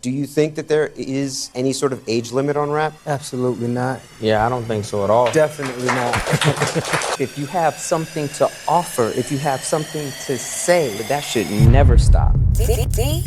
Do you think that there is any sort of age limit on rap? Absolutely not. Yeah, I don't think so at all. Definitely not. If you have something to offer, if you have something to say, that should never stop. DIY.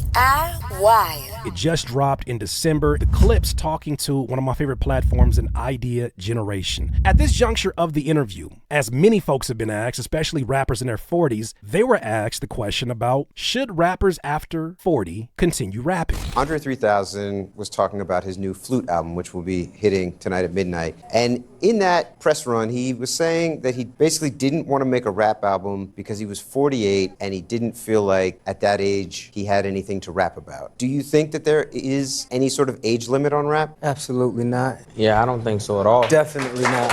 It just dropped in December. The Clipse talking to one of my favorite platforms, an idea generation. At this juncture of the interview, as many folks have been asked, especially rappers in their 40s, they were asked the question about, should rappers after 40 continue rapping? Andre 3000 was talking about his new Flute album, which will be hitting tonight at midnight. And in that press run, he was saying that he basically didn't want to make a rap album because he was 48 and he didn't feel like at that age he had anything to rap about. Do you think that there is any sort of age limit on rap? Absolutely not. Yeah, I don't think so at all. Definitely not.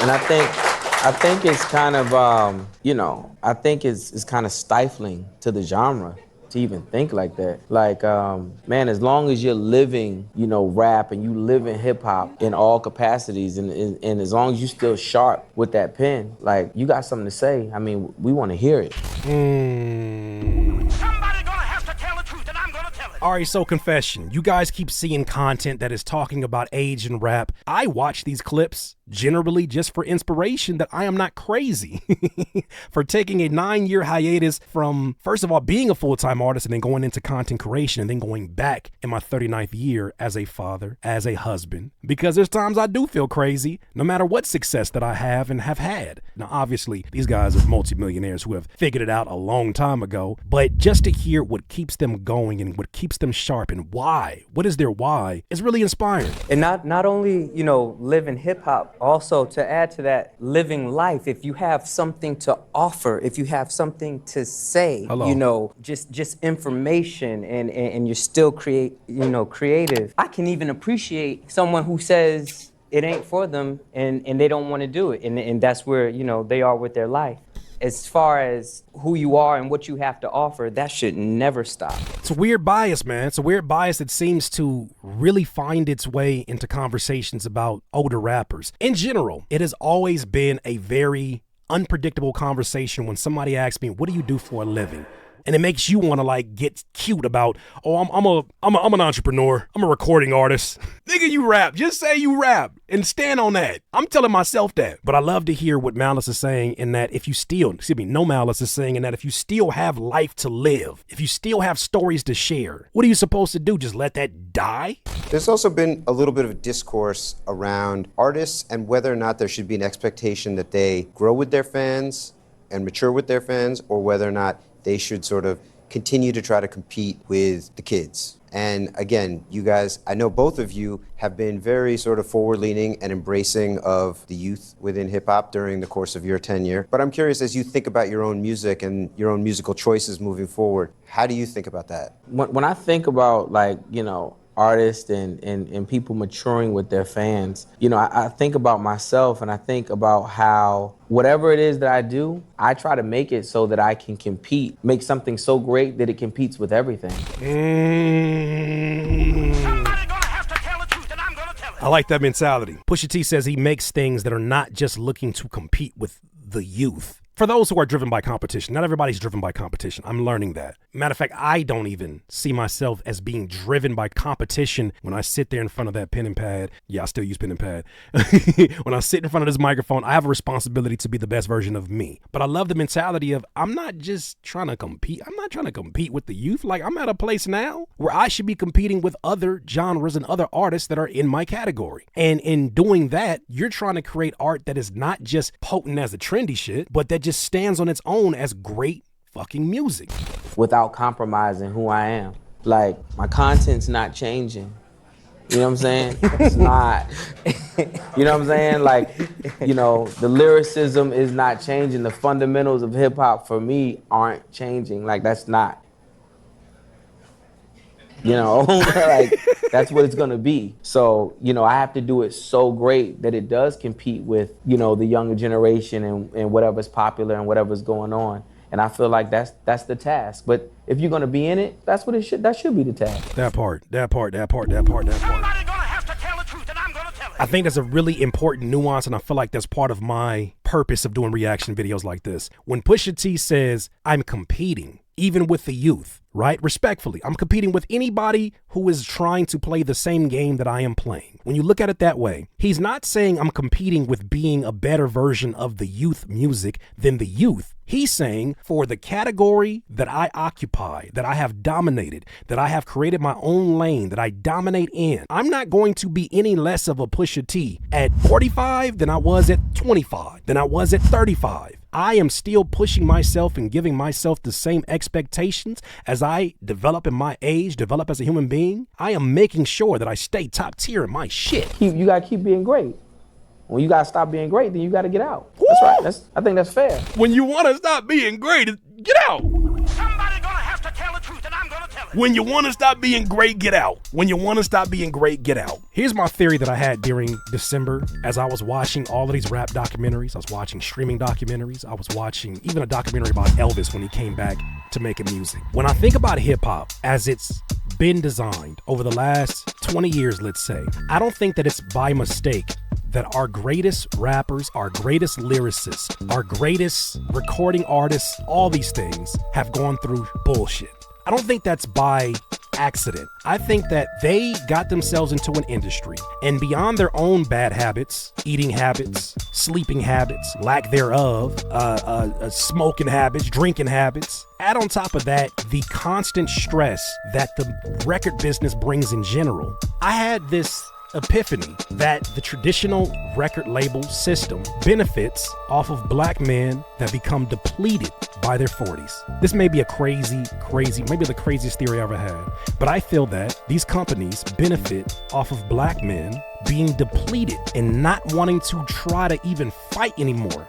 And I think it's kind of, I think it's kind of stifling to the genre to even think like that. Like, man, as long as you're living, rap and you live in hip hop in all capacities and as long as you still sharp with that pen, like, you got something to say, I mean, we want to hear it. Somebody gonna have to tell the truth, and I'm gonna tell it. All right, so confession. You guys keep seeing content that is talking about age and rap. I watch these clips generally just for inspiration that I am not crazy for taking a 9-year hiatus from, first of all, being a full-time artist and then going into content creation and then going back in my 39th year as a father, as a husband, because there's times I do feel crazy no matter what success that I have and have had. Now, obviously, these guys are multimillionaires who have figured it out a long time ago, but just to hear what keeps them going and what keeps them sharp and why, what is their why, is really inspiring. And not only, living hip hop, also to add to that, living life. If you have something to offer, if you have something to say, just information and you're still creative. I can even appreciate someone who says it ain't for them and they don't want to do it. And that's where, they are with their life. As far as who you are and what you have to offer, that should never stop. It's a weird bias, man. It's a weird bias that seems to really find its way into conversations about older rappers. In general, it has always been a very unpredictable conversation when somebody asks me, what do you do for a living? And it makes you want to get cute about, I'm an entrepreneur. I'm a recording artist. Nigga, you rap. Just say you rap and stand on that. I'm telling myself that. But I love to hear what Malice is saying in that No Malice is saying in that if you still have life to live, if you still have stories to share, what are you supposed to do? Just let that die? There's also been a little bit of discourse around artists and whether or not there should be an expectation that they grow with their fans and mature with their fans, or whether or not they should sort of continue to try to compete with the kids. And again, you guys, I know both of you have been very sort of forward-leaning and embracing of the youth within hip-hop during the course of your tenure. But I'm curious, as you think about your own music and your own musical choices moving forward, how do you think about that? When I think about, artists and people maturing with their fans, I think about myself and I think about how whatever it is that I do, I try to make it so that I can compete, make something so great that it competes with everything. Somebody gonna have to tell the truth, and I'm gonna tell it. I like that mentality. Pusha T says he makes things that are not just looking to compete with the youth. For those who are driven by competition, not everybody's driven by competition. I'm learning that. Matter of fact, I don't even see myself as being driven by competition when I sit there in front of that pen and pad. Yeah, I still use pen and pad. When I sit in front of this microphone, I have a responsibility to be the best version of me. But I love the mentality of I'm not just trying to compete. I'm not trying to compete with the youth. I'm at a place now where I should be competing with other genres and other artists that are in my category. And in doing that, you're trying to create art that is not just potent as the trendy shit, but that just stands on its own as great fucking music. Without compromising who I am. My content's not changing. You know what I'm saying? It's not. You know what I'm saying? The lyricism is not changing. The fundamentals of hip hop for me aren't changing. That's not. That's what it's gonna be. So, I have to do it so great that it does compete with, the younger generation and whatever's popular and whatever's going on. And I feel like that's the task. But if you're gonna be in it, that should be the task. That part. Somebody gonna have to tell the truth, and I'm gonna tell it. I think that's a really important nuance, and I feel like that's part of my purpose of doing reaction videos like this. When Pusha T says, I'm competing, even with the youth, right? Respectfully, I'm competing with anybody who is trying to play the same game that I am playing. When you look at it that way, he's not saying I'm competing with being a better version of the youth music than the youth. He's saying for the category that I occupy, that I have dominated, that I have created my own lane, that I dominate in, I'm not going to be any less of a Pusha T at 45 than I was at 25, than I was at 35. I am still pushing myself and giving myself the same expectations as I develop in my age, develop as a human being. I am making sure that I stay top tier in my shit. You gotta keep being great. When you gotta stop being great, then you gotta get out. That's right. I think that's fair. When you want to stop being great, get out. Somebody gonna have to tell the truth, and I'm gonna tell it. When you want to stop being great, get out. When you want to stop being great, get out. Here's my theory that I had during December as I was watching all of these rap documentaries. I was watching streaming documentaries. I was watching even a documentary about Elvis when he came back to making music. When I think about hip hop as it's been designed over the last 20 years, let's say, I don't think that it's by mistake that our greatest rappers, our greatest lyricists, our greatest recording artists, all these things have gone through bullshit. I don't think that's by accident. I think that they got themselves into an industry and beyond their own bad habits, eating habits, sleeping habits, lack thereof, smoking habits, drinking habits, add on top of that the constant stress that the record business brings in general. I had this epiphany that the traditional record label system benefits off of black men that become depleted by their 40s. This may be a crazy, maybe the craziest theory I ever had, but I feel that these companies benefit off of black men being depleted and not wanting to try to even fight anymore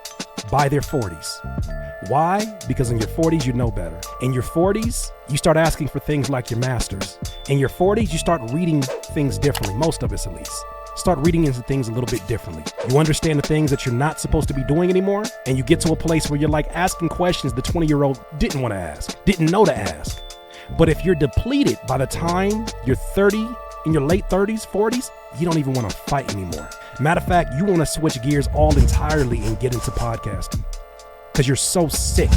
by their 40s. Why? Because in your 40s, you know better. In your 40s, you start asking for things like your masters. In your 40s, you start reading things differently, most of us at least. Start reading into things a little bit differently. You understand the things that you're not supposed to be doing anymore, and you get to a place where you're like asking questions the 20-year-old didn't want to ask, didn't know to ask. But if you're depleted by the time you're 30, in your late 30s, 40s, you don't even want to fight anymore. Matter of fact, you want to switch gears all entirely and get into podcasting because you're so sick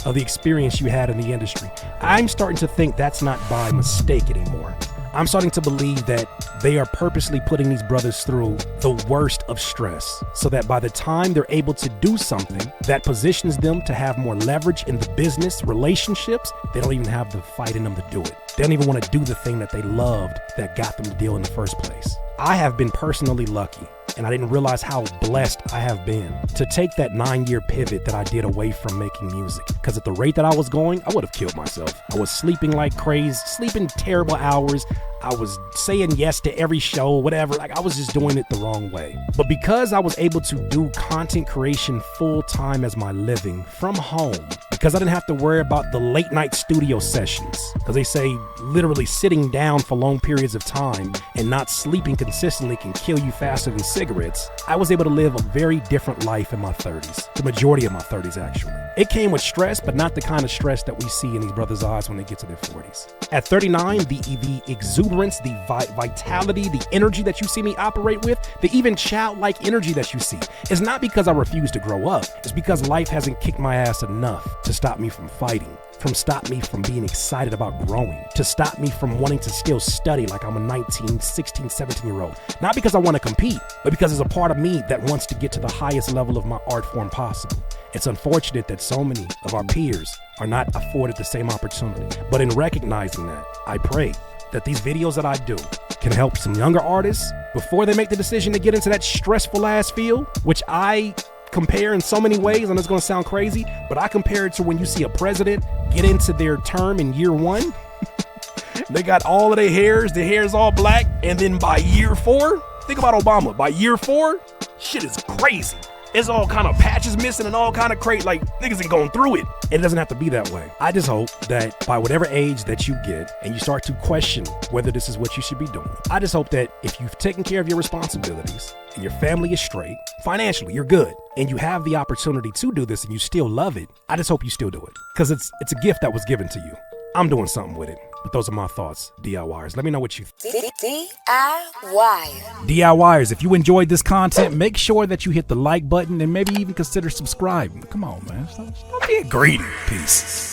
of the experience you had in the industry. I'm starting to think that's not by mistake anymore. I'm starting to believe that they are purposely putting these brothers through the worst of stress so that by the time they're able to do something that positions them to have more leverage in the business relationships, they don't even have the fight in them to do it. They don't even want to do the thing that they loved that got them the deal in the first place. I have been personally lucky, and I didn't realize how blessed I have been to take that 9-year pivot that I did away from making music. Because at the rate that I was going, I would have killed myself. I was sleeping like crazy, sleeping terrible hours. I was saying yes to every show, whatever. Like I was just doing it the wrong way. But because I was able to do content creation full time as my living from home, because I didn't have to worry about the late night studio sessions, because they say literally sitting down for long periods of time and not sleeping consistently can kill you faster than cigarettes, I was able to live a very different life in my 30s, the majority of my 30s actually. It came with stress, but not the kind of stress that we see in these brothers' eyes when they get to their 40s. At 39, the exuberance, the vitality, the energy that you see me operate with, the even childlike energy that you see, is not because I refuse to grow up. It's because life hasn't kicked my ass enough to stop me from fighting, from stop me from being excited about growing, to stop me from wanting to still study like I'm a 19, 16, 17-year-old. Not because I want to compete, but because there's a part of me that wants to get to the highest level of my art form possible. It's unfortunate that so many of our peers are not afforded the same opportunity. But in recognizing that, I pray that these videos that I do can help some younger artists before they make the decision to get into that stressful ass field, which I compare in so many ways, and it's gonna sound crazy, but I compare it to when you see a president get into their term in year 1. They got all of their hair's all black, and then by year 4, think about Obama, by year 4, shit is crazy. It's all kind of patches missing and all kind of crazy, like niggas ain't going through it. It doesn't have to be that way. I just hope that by whatever age that you get and you start to question whether this is what you should be doing, I just hope that if you've taken care of your responsibilities and your family is straight, financially you're good, and you have the opportunity to do this and you still love it, I just hope you still do it. Because it's a gift that was given to you. I'm doing something with it. But those are my thoughts, DIYers. Let me know what you think. DIYers, if you enjoyed this content, make sure that you hit the like button and maybe even consider subscribing. Come on, man. Stop being greedy. Peace.